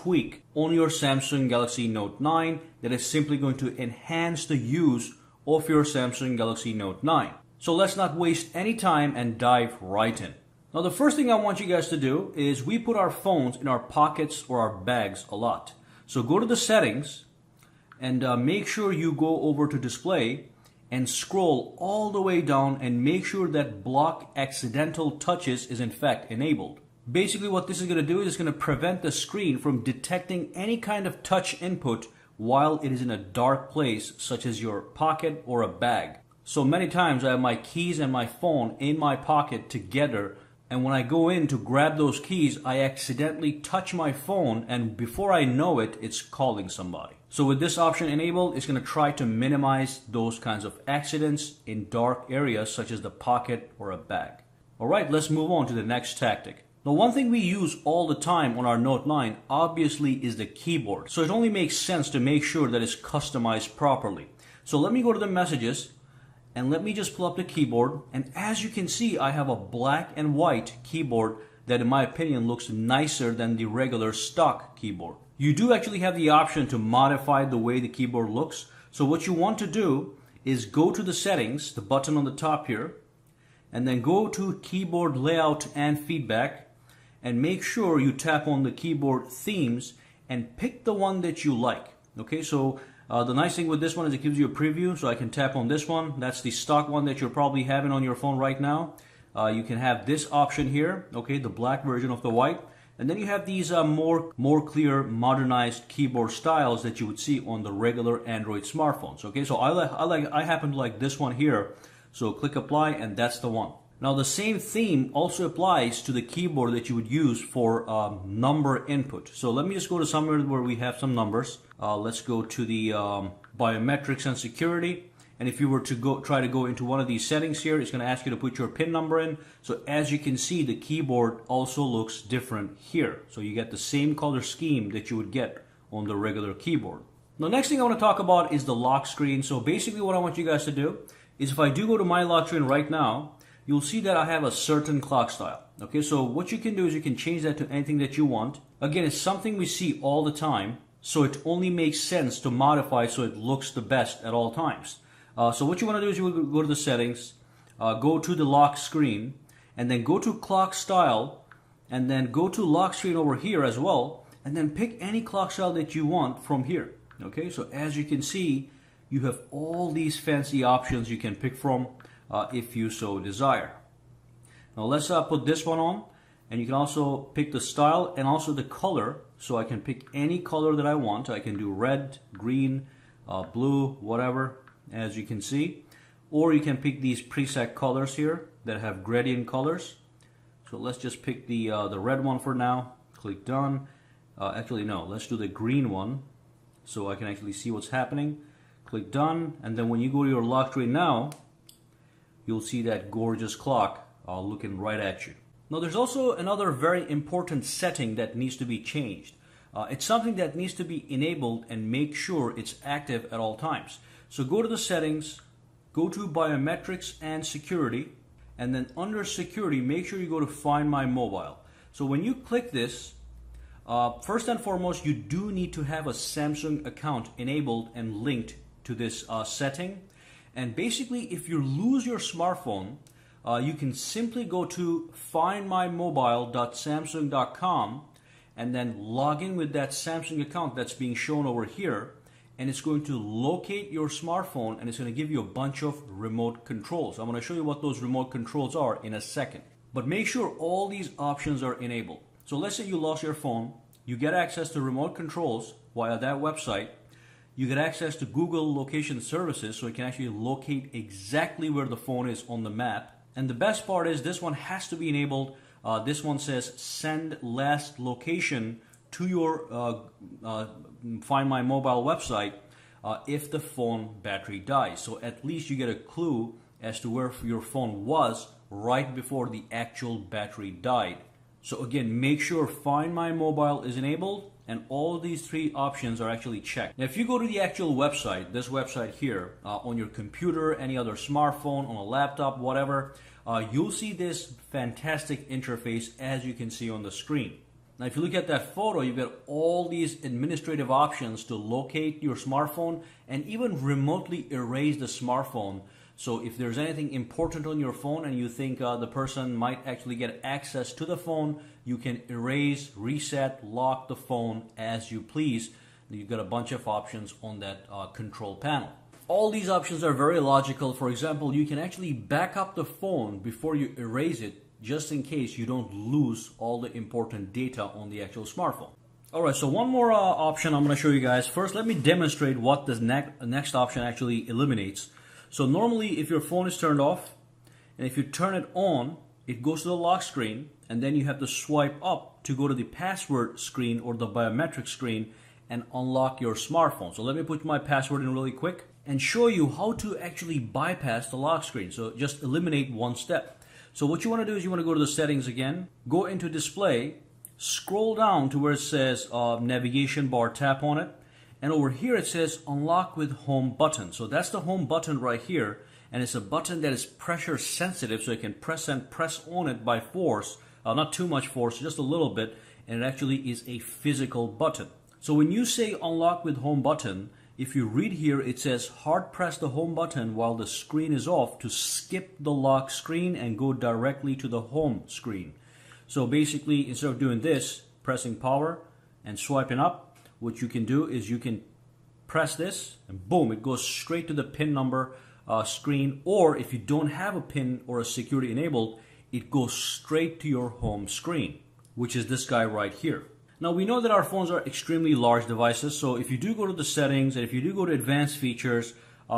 tweak on your Samsung Galaxy Note 9 that is simply going to enhance the use of your Samsung Galaxy Note 9. So let's not waste any time and dive right in. Now the first thing I want you guys to do is we put our phones in our pockets or our bags a lot. So go to the settings and make sure you go over to display and scroll all the way down and make sure that block accidental touches is in fact enabled. Basically what this is going to do is it's going to prevent the screen from detecting any kind of touch input while it is in a dark place such as your pocket or a bag. So many times I have my keys and my phone in my pocket together, and when I go in to grab those keys I accidentally touch my phone, and before I know it, it's calling somebody. So with this option enabled, it's going to try to minimize those kinds of accidents in dark areas such as the pocket or a bag. Alright, let's move on to the next tactic. Now one thing we use all the time on our Note 9 obviously is the keyboard. So it only makes sense to make sure that it's customized properly. So let me go to the messages and let me just pull up the keyboard, and as you can see I have a black and white keyboard that in my opinion looks nicer than the regular stock keyboard. You do actually have the option to modify the way the keyboard looks. So what you want to do is go to the settings, the button on the top here, and then go to keyboard layout and feedback, and make sure you tap on the keyboard themes and pick the one that you like. Okay, so the nice thing with this one is it gives you a preview, so I can tap on this one. That's the stock one that you're probably having on your phone right now. You can have this option here, okay, the black version of the white. And then you have these more clear modernized keyboard styles that you would see on the regular Android smartphones. Okay, so I happen to like this one here. So click apply and that's the one. Now the same theme also applies to the keyboard that you would use for number input. So let me just go to somewhere where we have some numbers. Let's go to the biometrics and security. And if you were to try to go into one of these settings here, it's going to ask you to put your PIN number in. So as you can see, the keyboard also looks different here. So you get the same color scheme that you would get on the regular keyboard. Now, next thing I want to talk about is the lock screen. So basically what I want you guys to do is if I do go to my lock screen right now, you'll see that I have a certain clock style. Okay, so what you can do is you can change that to anything that you want. Again, it's something we see all the time. So it only makes sense to modify so it looks the best at all times. So what you want to do is you will go to the settings, go to the lock screen, and then go to clock style, and then go to lock screen over here as well, and then pick any clock style that you want from here. Okay, so as you can see, you have all these fancy options you can pick from if you so desire. Now let's put this one on, and you can also pick the style and also the color. So I can pick any color that I want. I can do red, green, blue, whatever, as you can see. Or you can pick these preset colors here that have gradient colors. So let's just pick the red one for now. Click done. Actually no, let's do the green one so I can actually see what's happening. Click done, and then when you go to your lock screen now, you'll see that gorgeous clock looking right at you. Now there's also another very important setting that needs to be changed. It's something that needs to be enabled and make sure it's active at all times. So go to the settings, go to biometrics and security, and then under security make sure you go to Find My Mobile. So when you click this, first and foremost you do need to have a Samsung account enabled and linked to this setting. And basically if you lose your smartphone, you can simply go to findmymobile.samsung.com and then log in with that Samsung account that's being shown over here, and it's going to locate your smartphone and it's going to give you a bunch of remote controls. I'm going to show you what those remote controls are in a second. But make sure all these options are enabled. So let's say you lost your phone, you get access to remote controls via that website. You get access to Google location services so it can actually locate exactly where the phone is on the map. And the best part is this one has to be enabled. This one says send last location to your Find My Mobile website if the phone battery dies. So at least you get a clue as to where your phone was right before the actual battery died. So again, make sure Find My Mobile is enabled and all these three options are actually checked. Now if you go to the actual website, this website here, on your computer, any other smartphone, on a laptop, whatever, you'll see this fantastic interface as you can see on the screen. Now, if you look at that photo, you've got all these administrative options to locate your smartphone and even remotely erase the smartphone. So if there's anything important on your phone and you think the person might actually get access to the phone, you can erase, reset, lock the phone as you please. You've got a bunch of options on that control panel. All these options are very logical. For example, you can actually back up the phone before you erase it, just in case you don't lose all the important data on the actual smartphone. Alright, so one more option I'm going to show you guys. First, let me demonstrate what this next option actually eliminates. So normally if your phone is turned off, and if you turn it on, it goes to the lock screen, and then you have to swipe up to go to the password screen or the biometric screen and unlock your smartphone. So let me put my password in really quick and show you how to actually bypass the lock screen. So just eliminate one step. So what you want to do is you want to go to the settings again, go into display, scroll down to where it says navigation bar, tap on it, and over here it says unlock with home button. So that's the home button right here, and it's a button that is pressure sensitive, so you can press on it by force, not too much force, just a little bit, and it actually is a physical button. So when you say unlock with home button, if you read here, it says hard press the home button while the screen is off to skip the lock screen and go directly to the home screen. So basically, instead of doing this, pressing power and swiping up, what you can do is you can press this and boom, it goes straight to the PIN number screen. Or if you don't have a PIN or a security enabled, it goes straight to your home screen, which is this guy right here. Now we know that our phones are extremely large devices, so if you do go to the settings and if you do go to advanced features,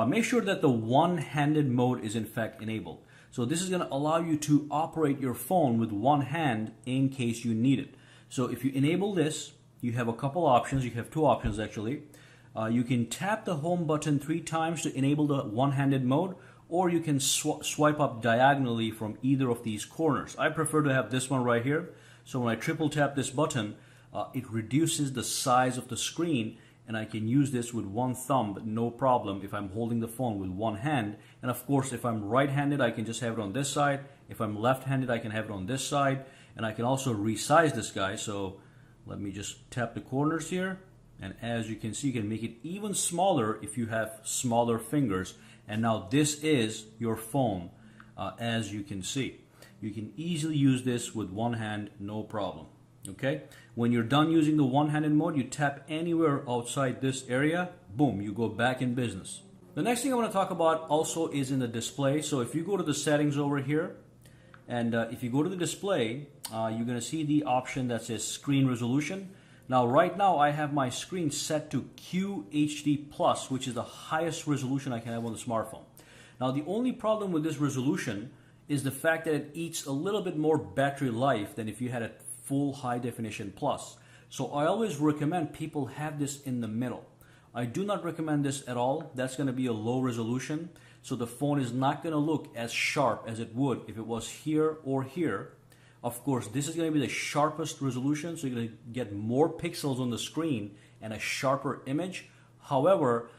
make sure that the one-handed mode is in fact enabled. So this is going to allow you to operate your phone with one hand in case you need it. So if you enable this, you have a couple options. You have two options actually. You can tap the home button 3 times to enable the one-handed mode, or you can swipe up diagonally from either of these corners. I prefer to have this one right here. So when I triple tap this button, it reduces the size of the screen, and I can use this with one thumb, no problem, if I'm holding the phone with one hand. And of course, if I'm right-handed, I can just have it on this side. If I'm left-handed, I can have it on this side. And I can also resize this guy. So let me just tap the corners here. And as you can see, you can make it even smaller if you have smaller fingers. And now this is your phone, as you can see. You can easily use this with one hand, no problem. Okay, when you're done using the one-handed mode, you tap anywhere outside this area, boom, you go back in business. The next thing I want to talk about also is in the display. So if you go to the settings over here, and if you go to the display, you're going to see the option that says screen resolution. Now right now I have my screen set to QHD+, which is the highest resolution I can have on the smartphone. Now the only problem with this resolution is the fact that it eats a little bit more battery life than if you had a full high definition plus. So I always recommend people have this in the middle. I do not recommend this at all. That's going to be a low resolution, so the phone is not going to look as sharp as it would if it was here or here. Of course, this is going to be the sharpest resolution, so you're going to get more pixels on the screen and a sharper image. However,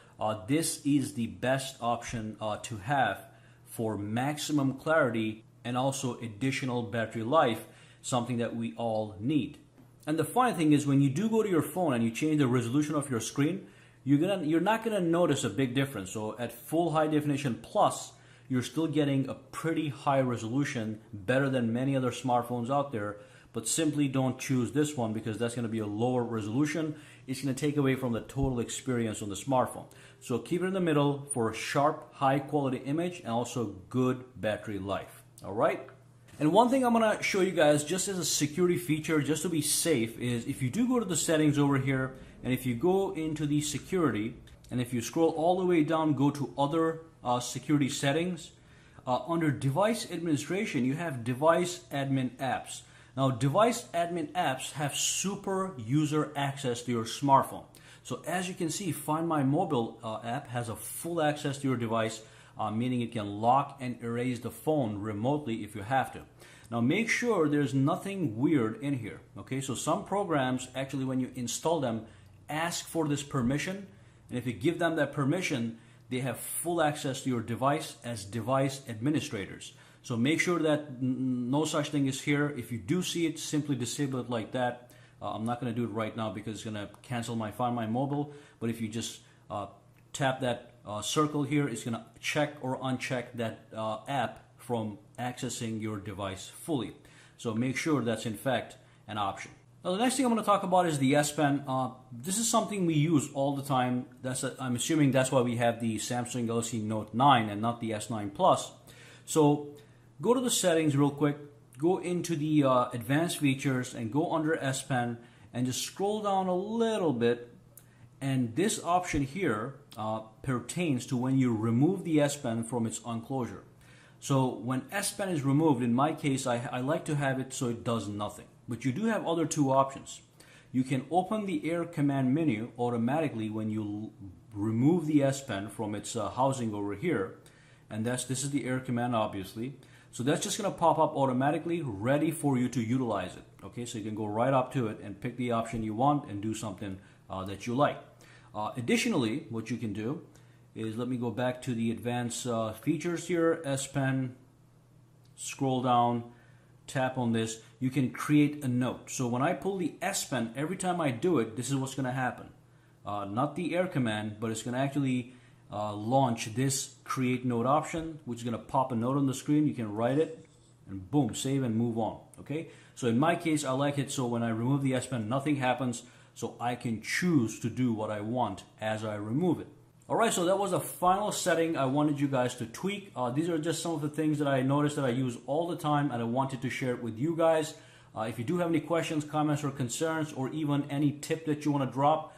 this is the best option to have for maximum clarity and also additional battery life, something that we all need. And the funny thing is, when you do go to your phone and you change the resolution of your screen, you're not gonna notice a big difference. So at full high definition plus, you're still getting a pretty high resolution, better than many other smartphones out there. But simply don't choose this one because that's gonna be a lower resolution. It's gonna take away from the total experience on the smartphone. So keep it in the middle for a sharp, high quality image and also good battery life. All right. And one thing I'm going to show you guys just as a security feature, just to be safe, is if you do go to the settings over here, and if you go into the security, and if you scroll all the way down, go to other security settings, under device administration, you have device admin apps. Now, device admin apps have super user access to your smartphone. So as you can see, Find My Mobile app has a full access to your device, meaning it can lock and erase the phone remotely if you have to. Now make sure there's nothing weird in here. Okay, so some programs actually, when you install them, ask for this permission, and if you give them that permission, they have full access to your device as device administrators. So make sure that no such thing is here. If you do see it, simply disable it like that. I'm not going to do it right now because it's going to cancel my Find My Mobile. But if you just tap that circle here, it's going to check or uncheck that app from accessing your device fully. So make sure that's in fact an option. Now the next thing I'm going to talk about is the S Pen. This is something we use all the time. I'm assuming that's why we have the Samsung Galaxy Note 9 and not the S9 Plus. So go to the settings real quick, go into the advanced features and go under S Pen and just scroll down a little bit. And this option here pertains to when you remove the S Pen from its enclosure. So when S Pen is removed, in my case, I like to have it so it does nothing. But you do have other two options. You can open the Air Command menu automatically when you remove the S Pen from its housing over here. And this is the Air Command, obviously. So that's just going to pop up automatically, ready for you to utilize it. Okay, so you can go right up to it and pick the option you want and do something that you like. Additionally, what you can do is, let me go back to the advanced features here, S Pen, scroll down, tap on this. You can create a note. So when I pull the S Pen, every time I do it, this is what's going to happen. Not the Air Command, but it's going to actually launch this create note option, which is going to pop a note on the screen. You can write it and boom, save and move on. Okay, so in my case, I like it so when I remove the S Pen, nothing happens, so I can choose to do what I want as I remove it. Alright, so that was a final setting I wanted you guys to tweak. These are just some of the things that I noticed that I use all the time and I wanted to share it with you guys. If you do have any questions, comments, or concerns, or even any tip that you want to drop,